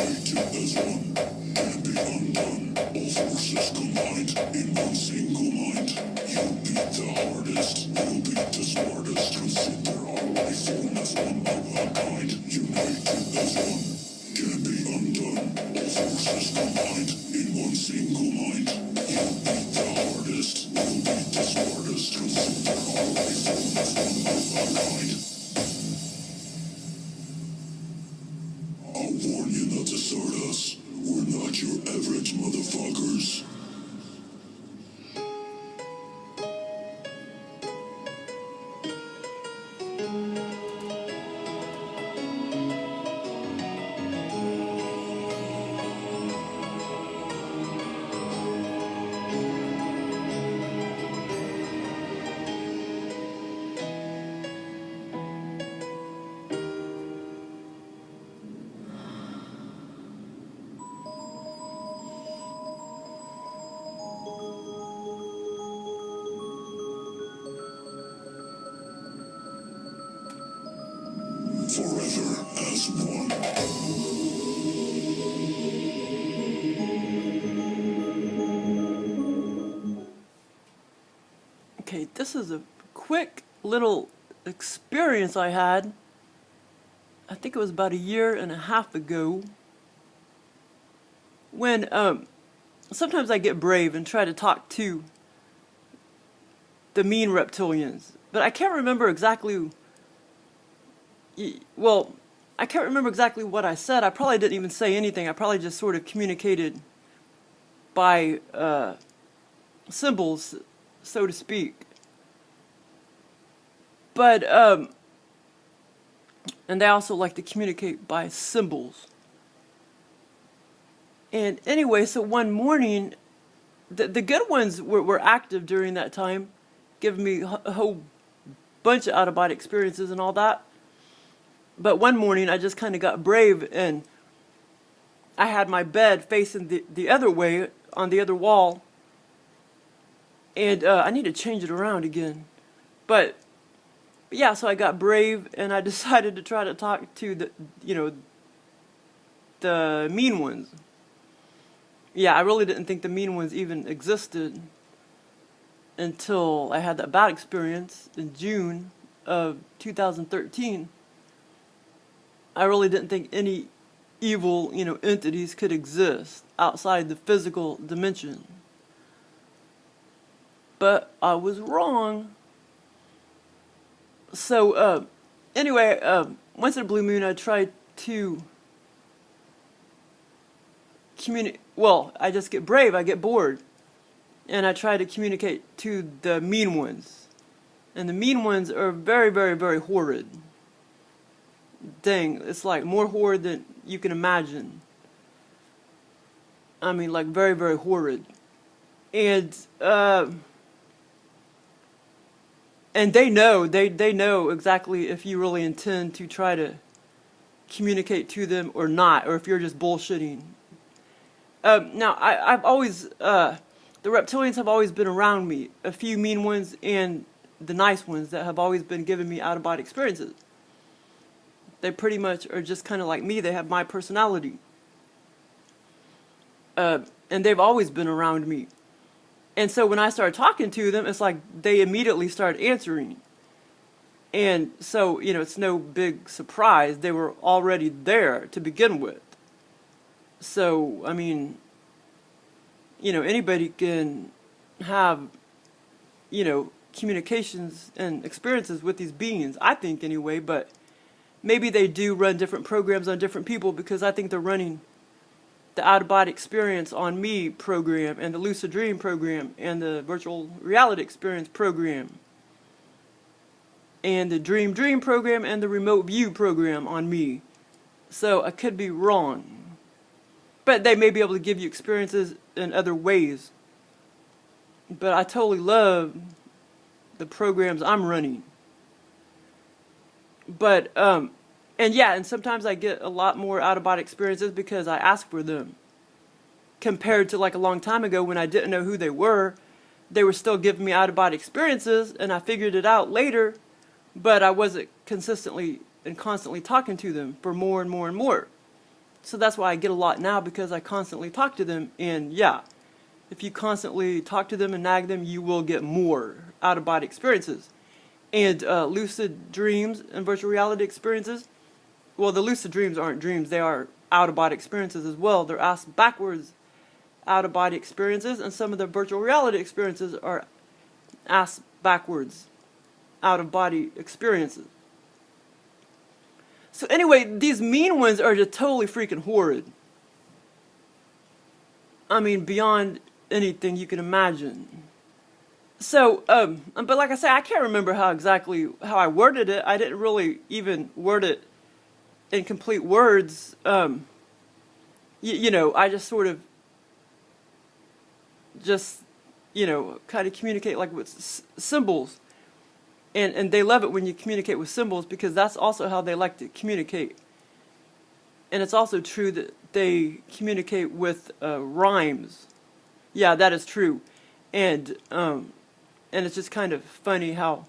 united as one, can be undone. All forces combined in one single mind. You beat the hardest, we'll beat the smartest. Consider our life form as one of a kind. United as one, can be undone. All forces combined in one single mind. You beat the hardest, we'll beat the smartest. Consider our life form as one of a kind. I'll warn you not to start us. We're not your average motherfuckers. Forever as one. Okay, this is a quick little experience I had. I think it was about 1.5 years ago. When sometimes I get brave and try to talk to the mean reptilians, but I can't remember exactly. Well, I can't remember exactly what I said. I probably didn't even say anything. I probably just sort of communicated by symbols, so to speak. But, and they also like to communicate by symbols. And anyway, so one morning, the good ones were active during that time, giving me a whole bunch of out-of-body experiences and all that. But one morning I just kind of got brave, and I had my bed facing the other way on the other wall, and I need to change it around again. But yeah, so I got brave and I decided to try to talk to the mean ones. Yeah, I really didn't think the mean ones even existed until I had that bad experience in June of 2013. I really didn't think any evil, entities could exist outside the physical dimension. But I was wrong. So, anyway, once in a blue moon, I tried to communicate. Well, I just get brave, I get bored. And I try to communicate to the mean ones. And the mean ones are very, very, very horrid. Dang, it's like more horrid than you can imagine. I mean, like very, very horrid. And they know exactly if you really intend to try to communicate to them or not, or if you're just bullshitting. Now, I've always, the reptilians have always been around me. A few mean ones and the nice ones that have always been giving me out-of-body experiences. They pretty much are just kind of like me. They have my personality. And they've always been around me. And so when I started talking to them, it's like they immediately started answering. And so, it's no big surprise. They were already there to begin with. So, I mean, anybody can have, communications and experiences with these beings, I think anyway, but maybe they do run different programs on different people, because I think they're running the out-of-body experience on me program and the lucid dream program and the virtual reality experience program and the dream program and the remote view program on me. So I could be wrong. But they may be able to give you experiences in other ways. But I totally love the programs I'm running. But, and sometimes I get a lot more out-of-body experiences because I ask for them. Compared to like a long time ago when I didn't know who they were still giving me out-of-body experiences, and I figured it out later, but I wasn't consistently and constantly talking to them for more and more and more. So that's why I get a lot now, because I constantly talk to them. And yeah, if you constantly talk to them and nag them, you will get more out-of-body experiences. And lucid dreams and virtual reality experiences, well, the lucid dreams aren't dreams. They are out-of-body experiences as well. They're ass backwards out-of-body experiences, and some of the virtual reality experiences are ass backwards out-of-body experiences. So anyway, these mean ones are just totally freaking horrid. I mean, beyond anything you can imagine. So, but like I say, I can't remember how I worded it. I didn't really even word it in complete words. You know, I just sort of kind of communicate like with symbols. And they love it when you communicate with symbols, because that's also how they like to communicate. And it's also true that they communicate with rhymes. Yeah, that is true. And it's just kind of funny how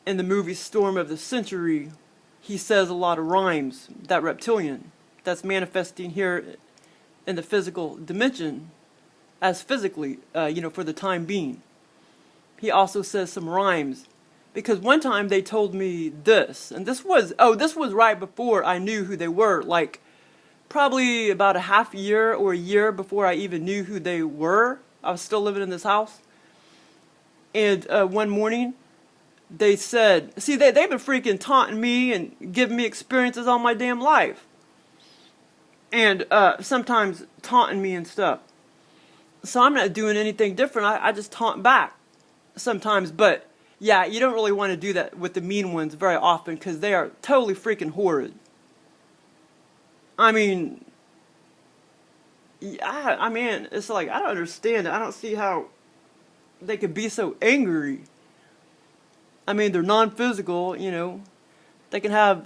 in the movie Storm of the Century, he says a lot of rhymes, that reptilian that's manifesting here in the physical dimension as physically, for the time being. He also says some rhymes, because one time they told me this, and this was right before I knew who they were, like probably about a half year or a year before I even knew who they were. I was still living in this house. And one morning they said, see, they've been freaking taunting me and giving me experiences all my damn life. And sometimes taunting me and stuff. So I'm not doing anything different. I just taunt back sometimes. But yeah, you don't really want to do that with the mean ones very often, because they are totally freaking horrid. I mean, it's like, I don't understand it. I don't see how they could be so angry. I mean, they're non-physical, They can have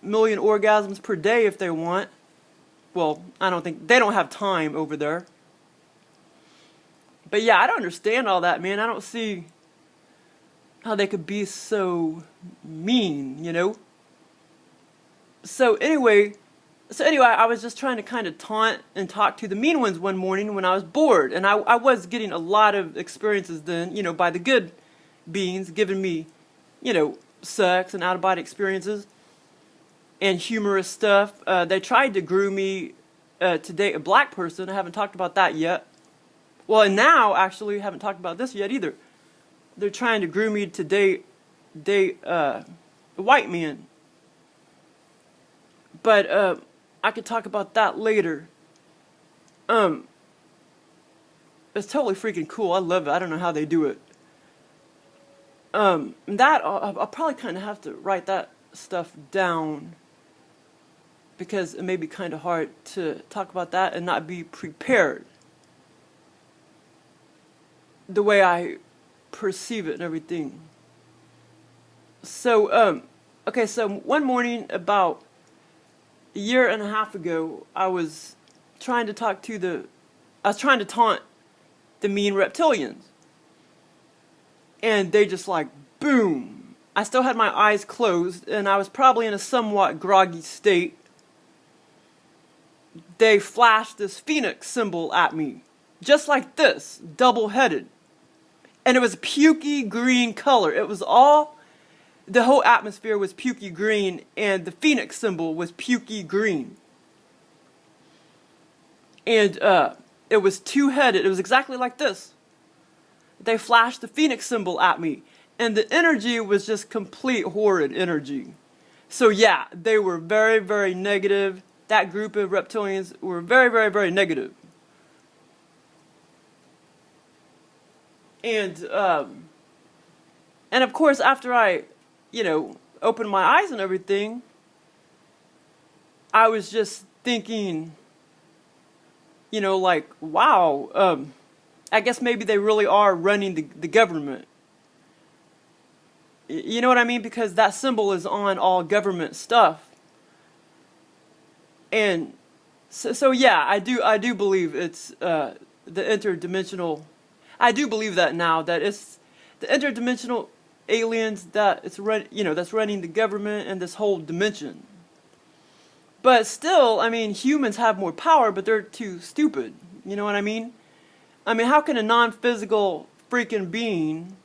1,000,000 orgasms per day if they want. Well, I don't think, they don't have time over there. But yeah, I don't understand all that, man. I don't see how they could be so mean, So anyway, I was just trying to kind of taunt and talk to the mean ones one morning when I was bored. And I was getting a lot of experiences then, by the good beings giving me, sex and out-of-body experiences and humorous stuff. They tried to groom me to date a black person. I haven't talked about that yet. Well, and now, actually, haven't talked about this yet either. They're trying to groom me to date a white man. But I could talk about that later. It's totally freaking cool. I love it. I don't know how they do it. I'll probably kind of have to write that stuff down, because it may be kind of hard to talk about that and not be prepared the way I perceive it and everything. So, okay, so one morning about a year and a half ago, I was trying to taunt the mean reptilians. And they just like, boom. I still had my eyes closed, and I was probably in a somewhat groggy state. They flashed this phoenix symbol at me, just like this, double-headed. And it was a pukey green color. The whole atmosphere was pukey green, and the phoenix symbol was pukey green. And it was two-headed. It was exactly like this. They flashed the phoenix symbol at me, and the energy was just complete horrid energy. So yeah, they were very, very negative. That group of reptilians were very, very, very negative. And of course, after I, opened my eyes and everything, I was just thinking, like, wow, I guess maybe they really are running the government. You know what I mean? Because that symbol is on all government stuff. And so yeah, I do believe it's the interdimensional. I do believe that now, that it's the interdimensional aliens that's running the government and this whole dimension. But still, I mean, humans have more power, but they're too stupid. You know what I mean? I mean, how can a non-physical freaking being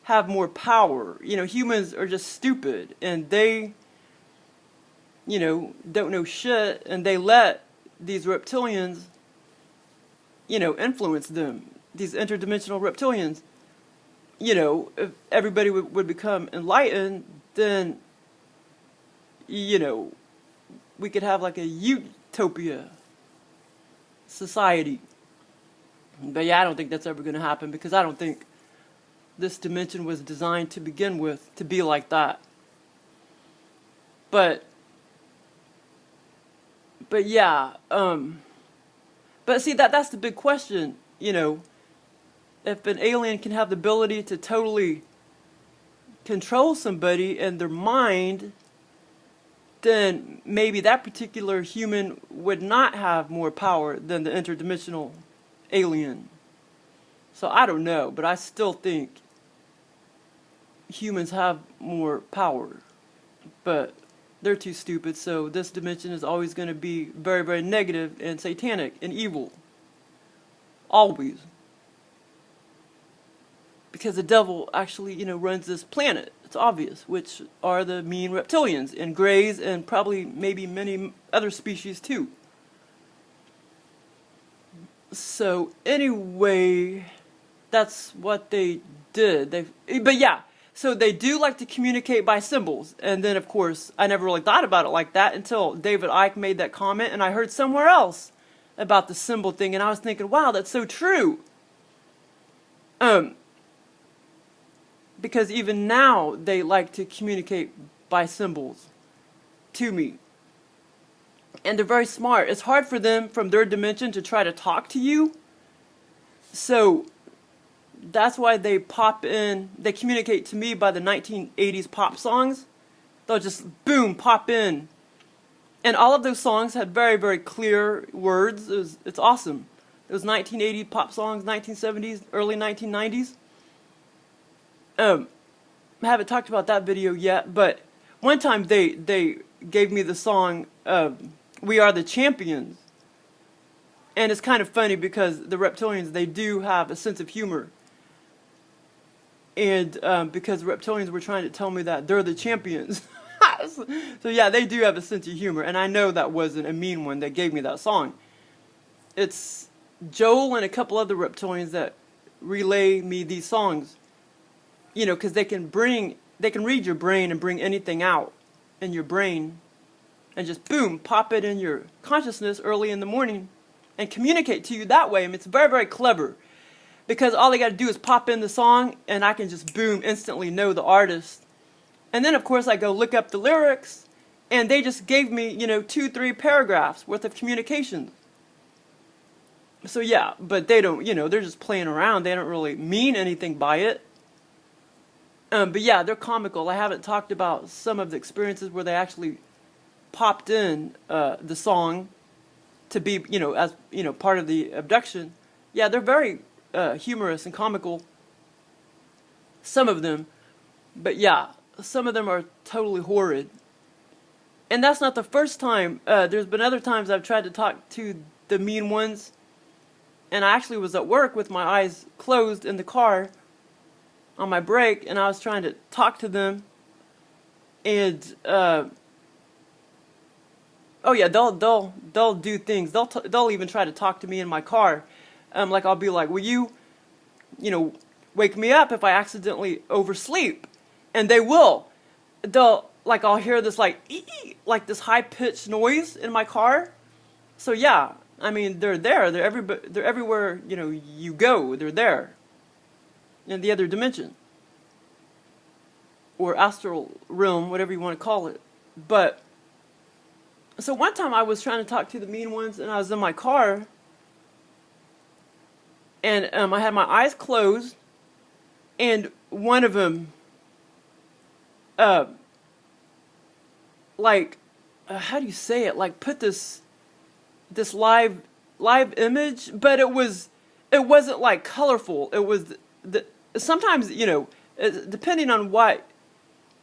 have more power? You know, humans are just stupid, and they, you know, don't know shit, and they let these reptilians, you know, influence them. These interdimensional reptilians. You know, if everybody would become enlightened, then, you know, we could have like a utopia society. But yeah, I don't think that's ever going to happen, because I don't think this dimension was designed to begin with to be like that. But yeah, but see, that's the big question, you know. If an alien can have the ability to totally control somebody and their mind, then maybe that particular human would not have more power than the interdimensional alien. So I don't know, but I still think humans have more power. But they're too stupid, so this dimension is always going to be very, very negative and satanic and evil. Always. Because the devil actually, you know, runs this planet. It's obvious, which are the mean reptilians and greys and probably maybe many other species too. So anyway, that's what they did. But yeah, so they do like to communicate by symbols. And then of course, I never really thought about it like that until David Icke made that comment, and I heard somewhere else about the symbol thing, and I was thinking, wow, that's so true. Because even now they like to communicate by symbols to me. And they're very smart. It's hard for them from their dimension to try to talk to you. So that's why they pop in, they communicate to me by the 1980s pop songs. They'll just, boom, pop in. And all of those songs had very, very clear words. It's awesome. It was 1980 pop songs, 1970s, early 1990s. I haven't talked about that video yet, but one time they gave me the song We Are the Champions. And it's kind of funny because the reptilians, they do have a sense of humor. And because the reptilians were trying to tell me that they're the champions. So yeah, they do have a sense of humor. And I know that wasn't a mean one that gave me that song. It's Joel and a couple other reptilians that relay me these songs. You know, because they can read your brain and bring anything out in your brain and just boom, pop it in your consciousness early in the morning and communicate to you that way. I mean, it's very, very clever, because all they got to do is pop in the song and I can just boom, instantly know the artist. And then of course I go look up the lyrics, and they just gave me, you know, 2-3 paragraphs worth of communications. So yeah, but they don't, you know, they're just playing around. They don't really mean anything by it. But yeah, they're comical. I haven't talked about some of the experiences where they actually popped in the song to be, you know, as, you know, part of the abduction. Yeah, they're very humorous and comical. Some of them. But yeah, some of them are totally horrid. And that's not the first time. There's been other times I've tried to talk to the mean ones. And I actually was at work with my eyes closed in the car on my break, and I was trying to talk to them, and oh yeah, they'll do things. They'll even try to talk to me in my car. Like I'll be like, will you know, wake me up if I accidentally oversleep? And they will. I'll hear this like like this high pitched noise in my car. So yeah, I mean they're there. They're everywhere. You know, you go. They're there. In the other dimension, or astral realm, whatever you want to call it. But so one time I was trying to talk to the mean ones, and I was in my car, and I had my eyes closed, and one of them how do you say it, like put this live image, but it wasn't like colorful. It was sometimes, you know, depending on what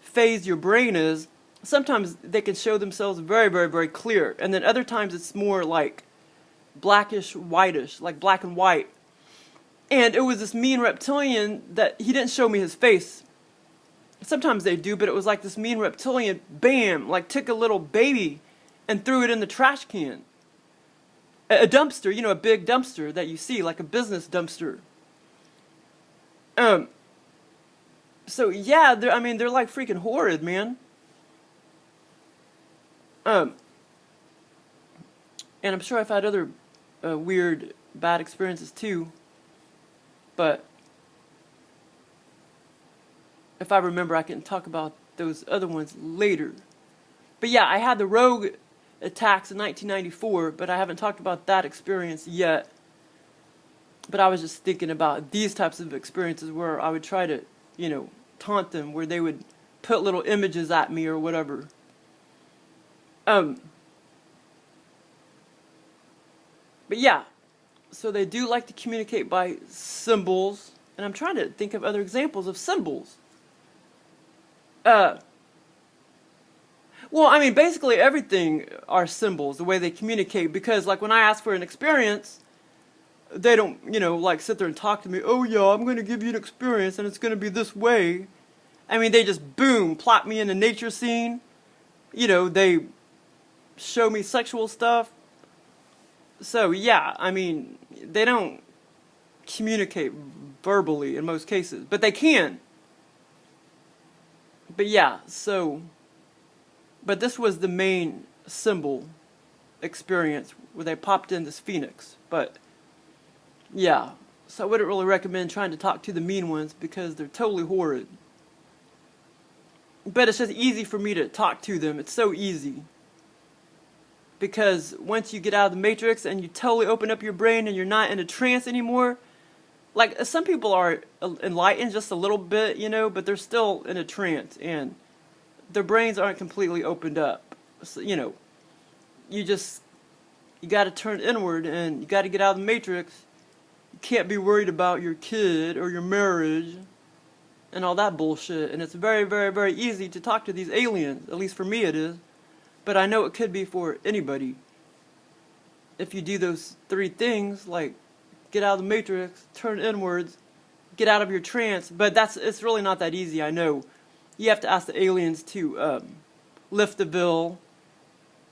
phase your brain is, sometimes they can show themselves very, very, very clear. And then other times it's more like blackish, whitish, like black and white. And it was this mean reptilian that he didn't show me his face. Sometimes they do, but it was like this mean reptilian, bam, like took a little baby and threw it in the trash can. A dumpster, a big dumpster that you see, like a business dumpster. So yeah, they're like freaking horrid, man. And I'm sure I've had other weird, bad experiences too. But if I remember, I can talk about those other ones later. But yeah, I had the rogue attacks in 1994, but I haven't talked about that experience yet. But I was just thinking about these types of experiences where I would try to, taunt them, where they would put little images at me or whatever. But yeah, so they do like to communicate by symbols, and I'm trying to think of other examples of symbols. Well, basically everything are symbols, the way they communicate, because like when I ask for an experience, they don't, like sit there and talk to me, oh yeah, I'm going to give you an experience and it's going to be this way. They just boom, plop me in a nature scene. They show me sexual stuff. So yeah, they don't communicate verbally in most cases, but they can. But yeah, but this was the main symbol experience where they popped in this phoenix. But yeah, so I wouldn't really recommend trying to talk to the mean ones because they're totally horrid. But it's just easy for me to talk to them. It's so easy. Because once you get out of the matrix and you totally open up your brain and you're not in a trance anymore, like some people are enlightened just a little bit, but they're still in a trance and their brains aren't completely opened up. So, you got to turn inward and you got to get out of the matrix. You can't be worried about your kid or your marriage and all that bullshit. And it's very, very, very easy to talk to these aliens. At least for me it is. But I know it could be for anybody. If you do those three things, like get out of the matrix, turn inwards, get out of your trance. But it's really not that easy, I know. You have to ask the aliens to lift the veil,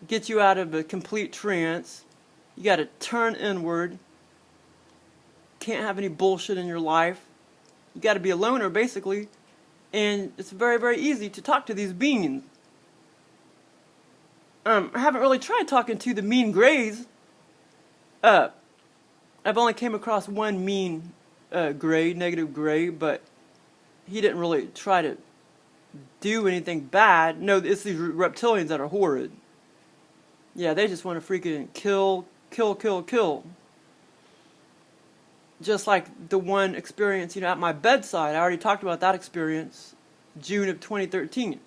get you out of a complete trance. You got to turn inward. Can't have any bullshit in your life. You got to be a loner, basically. And it's very, very easy to talk to these beings. I haven't really tried talking to the mean grays. I've only came across one mean gray, negative gray, but he didn't really try to do anything bad. No, it's these reptilians that are horrid. Yeah, they just want to freaking kill. Just like the one experience, at my bedside. I already talked about that experience, June of 2013.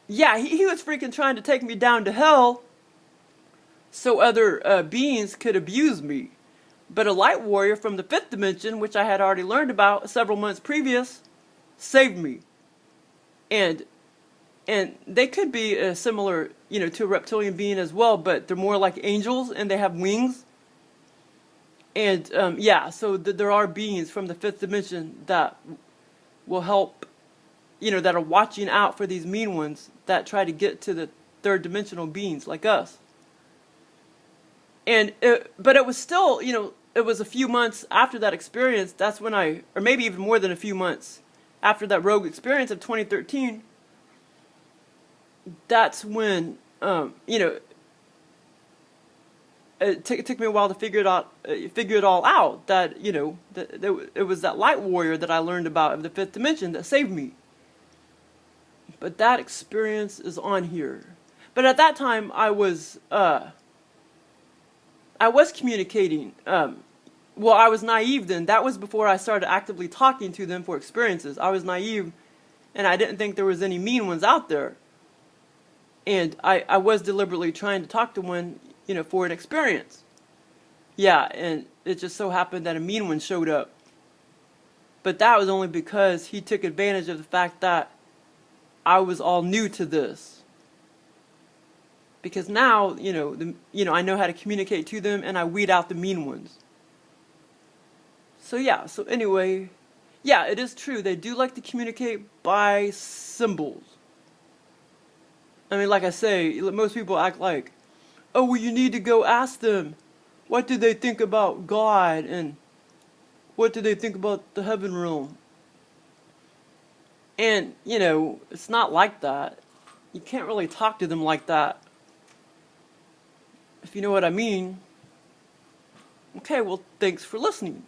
Yeah, he was freaking trying to take me down to hell so other beings could abuse me. But a light warrior from the 5th dimension, which I had already learned about several months previous, saved me. And they could be similar, to a reptilian being as well, but they're more like angels and they have wings. And yeah, so there are beings from the 5th dimension that will help, that are watching out for these mean ones that try to get to the 3rd dimensional beings like us. But it was still, it was a few months after that experience. That's when or maybe even more than a few months after that rogue experience of 2013. That's when, it took me a while to figure it all out. That it was that light warrior that I learned about of the 5th dimension that saved me. But that experience is on here. But at that time, I was communicating. Well, I was naive then. That was before I started actively talking to them for experiences. I was naive, and I didn't think there was any mean ones out there. And I was deliberately trying to talk to one, for an experience. Yeah, and it just so happened that a mean one showed up. But that was only because he took advantage of the fact that I was all new to this. Because now, I know how to communicate to them, and I weed out the mean ones. So yeah, so anyway, yeah, it is true. They do like to communicate by symbols. I mean, like I say, most people act like, oh, well, you need to go ask them. What do they think about God? And what do they think about the heaven realm? And, it's not like that. You can't really talk to them like that. If you know what I mean. Okay, well, thanks for listening.